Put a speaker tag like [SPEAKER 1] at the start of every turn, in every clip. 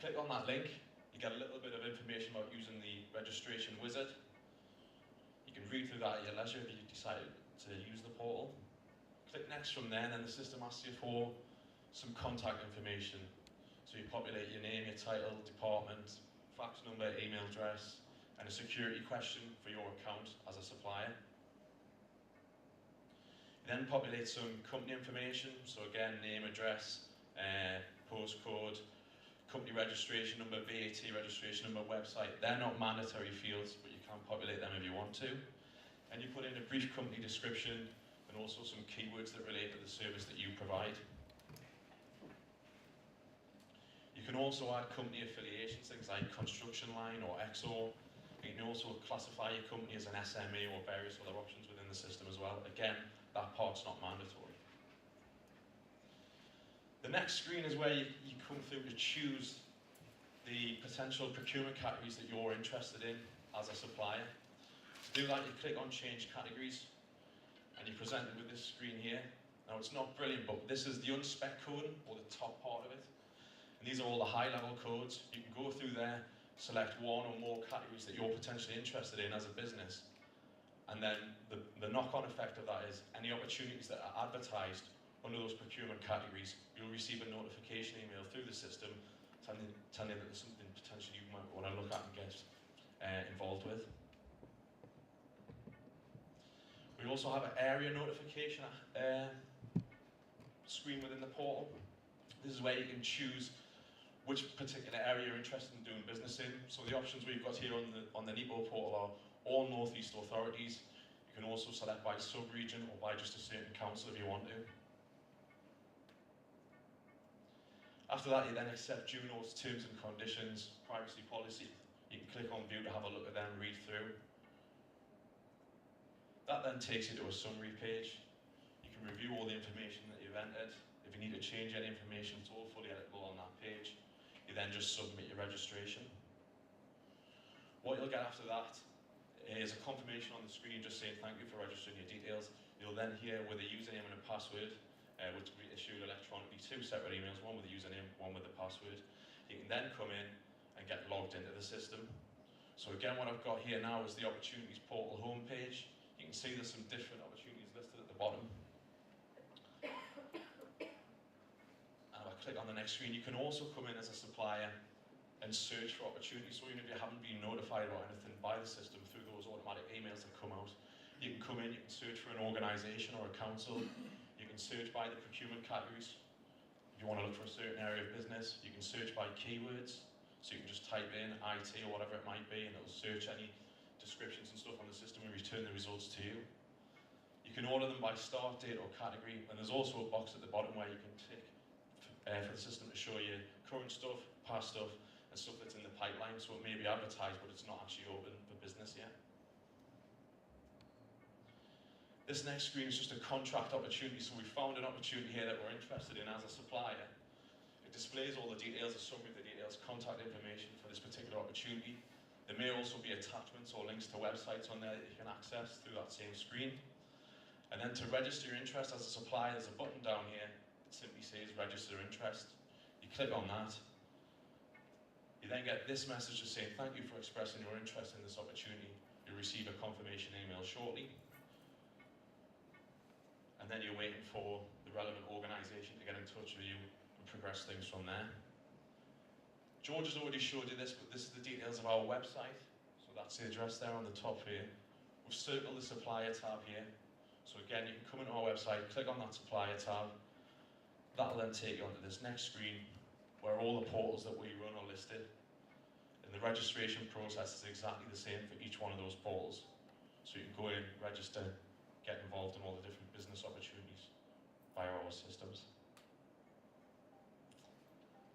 [SPEAKER 1] click on that link, you get a little bit of information about using the registration wizard. You can read through that at your leisure if you decide to use the portal. Click next from there, and then the system asks you for some contact information. So you populate your name, your title, department, fax number, email address, and a security question for your account as a supplier. You then populate some company information, so again, name, address, postcode, company registration number, VAT registration number, website. They're not mandatory fields, but you can populate them if you want to. And you put in a brief company description and also some keywords that relate to the service that you provide. You can also add company affiliations, things like construction line or Expo. You can also classify your company as an SME or various other options within the system as well. Again, that part's not mandatory. The next screen is where you come through to choose the potential procurement categories that you're interested in as a supplier. To do that, you click on Change Categories, and you're presented with this screen here. Now, it's not brilliant, but this is the unspec coding, or the top part of it. And these are all the high-level codes. You can go through there, select one or more categories that you're potentially interested in as a business. And then the knock-on effect of that is any opportunities that are advertised under those procurement categories, you'll receive a notification email through the system telling you that there's something potentially you might want to look at and get involved with. We also have an area notification screen within the portal. This is where you can choose which particular area you're interested in doing business in. So the options we've got here on the NEPO portal are all North East authorities. You can also select by sub-region or by just a certain council if you want to. After that, you then accept Juno's terms and conditions, privacy policy. You can click on view to have a look at them, read through. That then takes you to a summary page. You can review all the information that you've entered. If you need to change any information, it's all fully editable on that page. You then just submit your registration. What you'll get after that is a confirmation on the screen just saying thank you for registering your details. You'll then hear with a username and a password, which will be issued electronically, 2 separate emails, one with the username, one with the password. You can then come in and get logged into the system. So again, what I've got here now is the Opportunities Portal homepage. You can see there's some different opportunities listed at the bottom. And if I click on the next screen, you can also come in as a supplier and search for opportunities. So even if you haven't been notified about anything by the system through those automatic emails that come out, you can come in, you can search for an organisation or a council. You can search by the procurement categories. If you want to look for a certain area of business, you can search by keywords. So you can just type in IT or whatever it might be, and it'll search any descriptions and stuff on the system and return the results to you. You can order them by start date or category, and there's also a box at the bottom where you can tick for the system to show you current stuff, past stuff, and stuff that's in the pipeline. So it may be advertised, but it's not actually open for business yet. This next screen is just a contract opportunity. So we found an opportunity here that we're interested in as a supplier. It displays all the details, a summary of the details, contact information for this particular opportunity. There may also be attachments or links to websites on there that you can access through that same screen. And then to register your interest as a supplier, there's a button down here that simply says register interest. You click on that. You then get this message just saying thank you for expressing your interest in this opportunity. You'll receive a confirmation email shortly. And then you're waiting for the relevant organisation to get in touch with you and progress things from there. George has already showed you this, but this is the details of our website. So that's the address there on the top here. We've circled the supplier tab here. So again, you can come into our website, click on that supplier tab. That'll then take you onto this next screen where all the portals that we run are listed. And the registration process is exactly the same for each one of those portals. So you can go in, register, get involved in all the different business opportunities via our systems.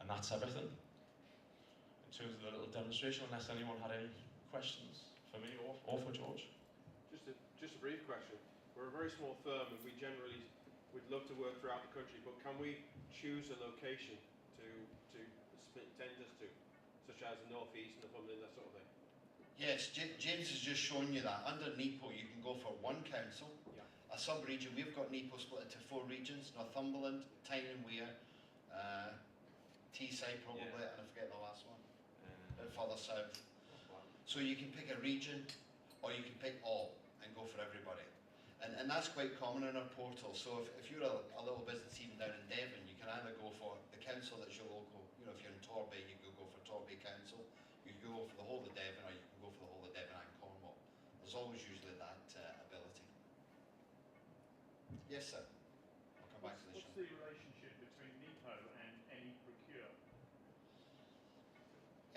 [SPEAKER 1] And that's everything in terms of the little demonstration, unless anyone had any questions for me or for George.
[SPEAKER 2] Just a brief question. We're a very small firm and we generally would love to work throughout the country, but can we choose a location to submit tenders to, such as the North East, Northumberland, that sort of thing?
[SPEAKER 3] Yes, James has just shown you that. Under NEPO, you can go for one council, a sub-region. We've got NEPO split into 4 regions: Northumberland, Tyne and Wear, Teesside probably,
[SPEAKER 1] Yeah.
[SPEAKER 3] and I forget the last one, a
[SPEAKER 1] Uh,
[SPEAKER 3] bit further south. So you can pick a region, or you can pick all and go for everybody. And that's quite common in our portal. So if you're a little business even down in Devon, you can either go for the council that's your local, you know, if you're in Torbay, you could go for Torbay Council, you could go for the whole of Devon, or you can go for the whole of Devon and Cornwall. There's always usually that ability. Yes, sir. I'll come back to this.
[SPEAKER 4] What's the relationship between NEPO and any procure?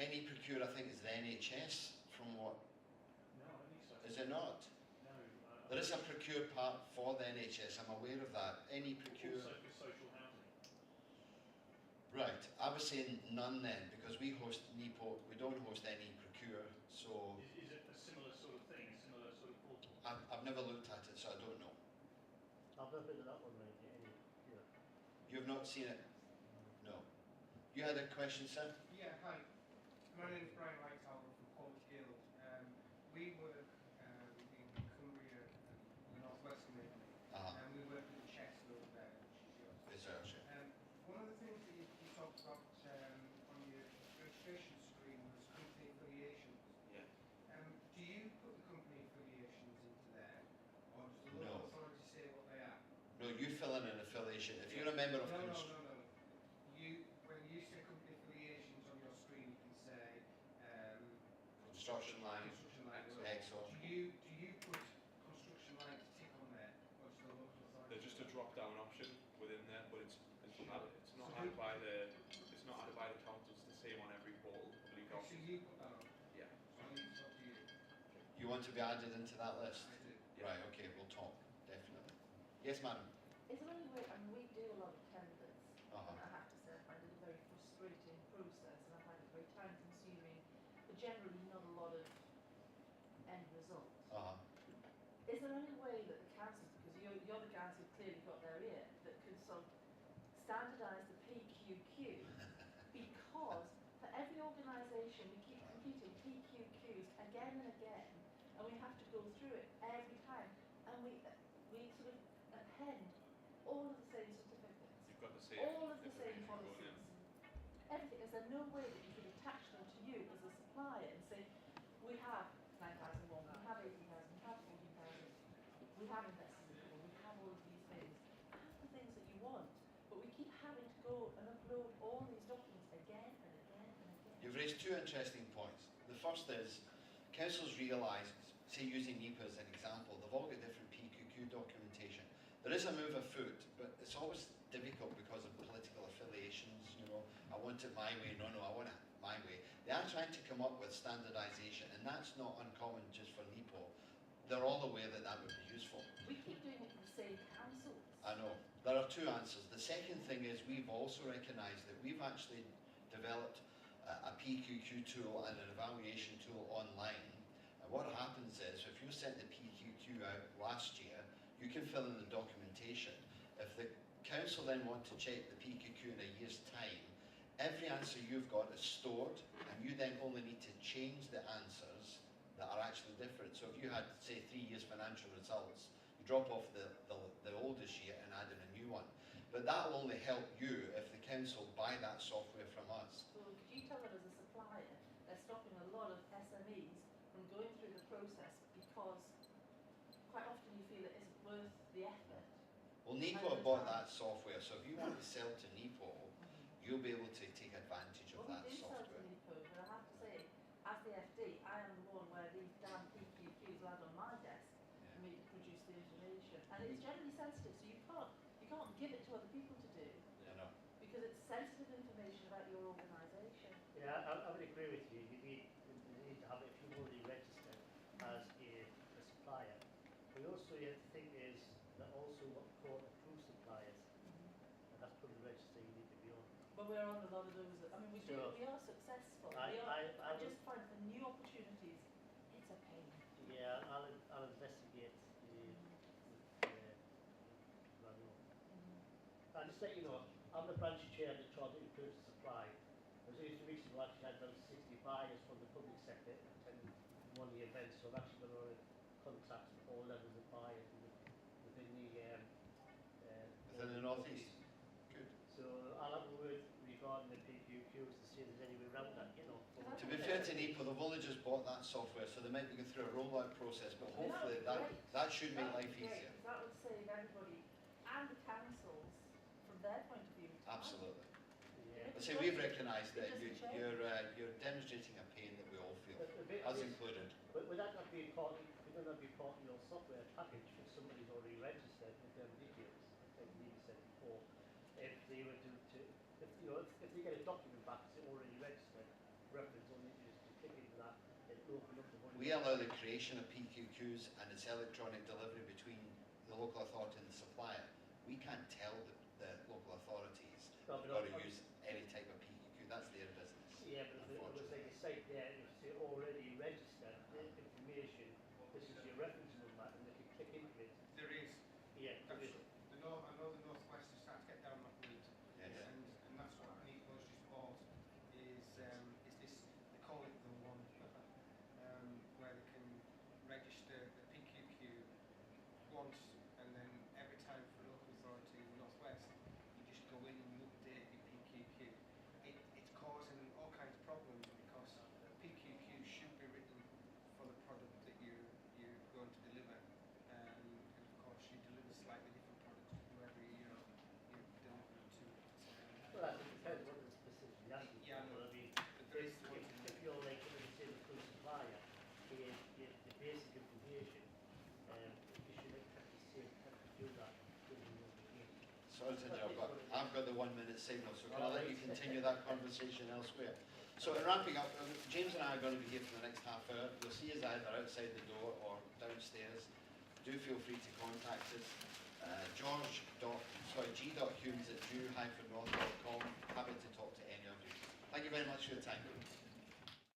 [SPEAKER 3] Any procure, I think, is the NHS, from what,
[SPEAKER 4] No, I think so.
[SPEAKER 3] is it not?
[SPEAKER 4] No.
[SPEAKER 3] There is a procure part for the NHS, I'm aware of that. Any procure.
[SPEAKER 4] Also for social housing.
[SPEAKER 3] Right, I was saying none then, because we host NEPO, we don't host any procure, so
[SPEAKER 4] Is it a similar sort of thing, a similar sort of portal?
[SPEAKER 3] I've never looked at it, so I don't know.
[SPEAKER 5] I've never been to that one, mate. Yeah.
[SPEAKER 3] You've not seen it? No. You had a question, sir?
[SPEAKER 6] Yeah, hi. My name is Brian Lightower from College Guild. We work in Cumbria and the northwest of England, and we work with the chest over there, which is yours.
[SPEAKER 3] Research it.
[SPEAKER 6] One of the things that you talked about on your registration screen was company affiliations.
[SPEAKER 1] Yeah.
[SPEAKER 6] Do you put the company affiliations into there, or does the
[SPEAKER 3] No.
[SPEAKER 6] local authority say what they are?
[SPEAKER 3] No, you fill in an affiliation. If you're a member of
[SPEAKER 6] No. When you say company affiliations on your screen, you can say
[SPEAKER 3] Construction line,
[SPEAKER 6] construction line.
[SPEAKER 3] Expo.
[SPEAKER 6] Do you put construction line to tick on there, or does the local authority?
[SPEAKER 1] There's just a drop-down option within there, but it's not
[SPEAKER 6] So
[SPEAKER 1] added by the council. It's the same on every portal. Public
[SPEAKER 6] So
[SPEAKER 1] option.
[SPEAKER 6] you put that on.
[SPEAKER 1] Yeah.
[SPEAKER 6] So I need to talk to you.
[SPEAKER 3] You want to be added into that list?
[SPEAKER 6] I do.
[SPEAKER 3] Right, okay, we'll talk, definitely. Yes, madam?
[SPEAKER 7] Is there any way, I mean, we do a lot of tenders,
[SPEAKER 3] Uh-huh.
[SPEAKER 7] and I have to say I find it a very frustrating process, and I find it very time consuming, but generally not a lot of end result.
[SPEAKER 3] Uh-huh.
[SPEAKER 7] Is there any way that the councils, because you're the guys who've clearly got their ear, that could sort of standardise the PQQ? Because for every organisation we keep completing PQQs again and again, and we have to go through it every time, and we sort of append all of the same certificates,
[SPEAKER 1] You've got the same.
[SPEAKER 7] all of the same
[SPEAKER 1] information going
[SPEAKER 7] policies,
[SPEAKER 1] in.
[SPEAKER 7] everything. Is there no way that you could attach them to you as a supplier and say, we have 9,001, we have 18,000, we have 14,000, we have investors in people, we have all of these things, have the things that you want, but we keep having to go and upload all these documents again and again and again.
[SPEAKER 3] You've raised two interesting points. The first is, councils realise, say using NEPA as an example, they've all got different PQQ documentation. There is a move afoot, but it's always difficult because of political affiliations, you know, I want it my way, no, I want it my way. They are trying to come up with standardisation, and that's not uncommon just for NEPO. They're all aware that that would be useful.
[SPEAKER 7] We keep doing it for the same councils.
[SPEAKER 3] I know. There are two answers. The second thing is we've also recognised that we've actually developed a PQQ tool and an evaluation tool online. And what happens is, if you sent the PQQ out last year, you can fill in the documentation. If the council then want to check the PQQ in a year's time, every answer you've got is stored, and you then only need to change the answers that are actually different. So if you had, say, 3 years financial results, you drop off the oldest year and add in a new one. But that will only help you if the council buy that software from us.
[SPEAKER 7] So could you tell them as a supplier, they're stopping a lot of SMEs from going through the process because quite often you feel it isn't worth the effort.
[SPEAKER 3] Well, NEPO have bought that software, so if you want to sell to NEPO, you'll be able to take advantage of
[SPEAKER 7] Well,
[SPEAKER 3] that
[SPEAKER 7] we do sell to
[SPEAKER 3] software.
[SPEAKER 7] NEPO, but I have to say, as the FD, I am the one where these damn PQQs land on my desk for me to produce the information. And it's generally sensitive, so you can't give it to other people to do
[SPEAKER 3] You know.
[SPEAKER 7] because it's sensitive information about your organisation.
[SPEAKER 5] Yeah, I would agree with you. You need to have it if you're already registered as a supplier. But also you have to think is that also what we call approved suppliers, and that's probably the register you need to be on.
[SPEAKER 7] But we're on a lot of those. I mean,
[SPEAKER 5] Sure.
[SPEAKER 7] we are successful.
[SPEAKER 5] I
[SPEAKER 7] I just find for new opportunities, it's a pain.
[SPEAKER 5] Yeah, I'll investigate the manual. I'll just let you know, I'm the branch chair of the Chartered Purchase Supply. I was used to recently actually had about 60 buyers from the public sector attending one of the events, so I've actually got a lot of contacts with all levels of buyers within
[SPEAKER 3] Within the North East. Good.
[SPEAKER 5] So I'll have a word regarding the PQ curious to see if there's any way around that, you know.
[SPEAKER 3] To be fair to NEPO, they've only just bought that software, so they might be going through a rollout process, but hopefully that should make life easier.
[SPEAKER 7] That would save everybody and the councils from their point of view.
[SPEAKER 3] Absolutely.
[SPEAKER 5] Yeah.
[SPEAKER 3] I say we've recognised that you're demonstrating a pain that we all feel, us included.
[SPEAKER 5] But would that not be part of your software package if somebody's already registered with their details? I think you said before, if they were if they get a document back that's already registered, reference only just to click into that, it'll open up the one.
[SPEAKER 3] We allow the creation of PQQs and its electronic delivery between the local authority and the supplier. We can't tell the local authorities got to use any type of PQQ. That's their business.
[SPEAKER 5] Yeah, but if it was like a site there, if they already registered the information, this is your reference number, and they can click into it.
[SPEAKER 6] There is.
[SPEAKER 5] Yeah, there is.
[SPEAKER 6] I know the Northwest is starting to get down that route.
[SPEAKER 3] Yes.
[SPEAKER 6] And that's what NEPO's just bought is this, they call it the one, where they can register the PQQ once, and then every time for a local authority in the Northwest, you just go in and you update your PQQ. It's causing all kinds of problems because PQQ should be written for the product that you're going to deliver, and of course you deliver slightly different products to whoever you're delivering to.
[SPEAKER 5] Well, that depends what the specific asking
[SPEAKER 6] Yeah,
[SPEAKER 5] for.
[SPEAKER 6] no,
[SPEAKER 5] I mean,
[SPEAKER 6] but there is one.
[SPEAKER 5] if you're like, let me say, the supplier, the basic information, you should have to do that.
[SPEAKER 3] Sorry to interrupt, but I've got the 1 minute signal, so can I let you continue that conversation elsewhere? So in wrapping up, James and I are going to be here for the next half hour. You'll see us either outside the door or downstairs. Do feel free to contact us. G.Humes@dew-north.com. Happy to talk to any of you. Thank you very much for your time.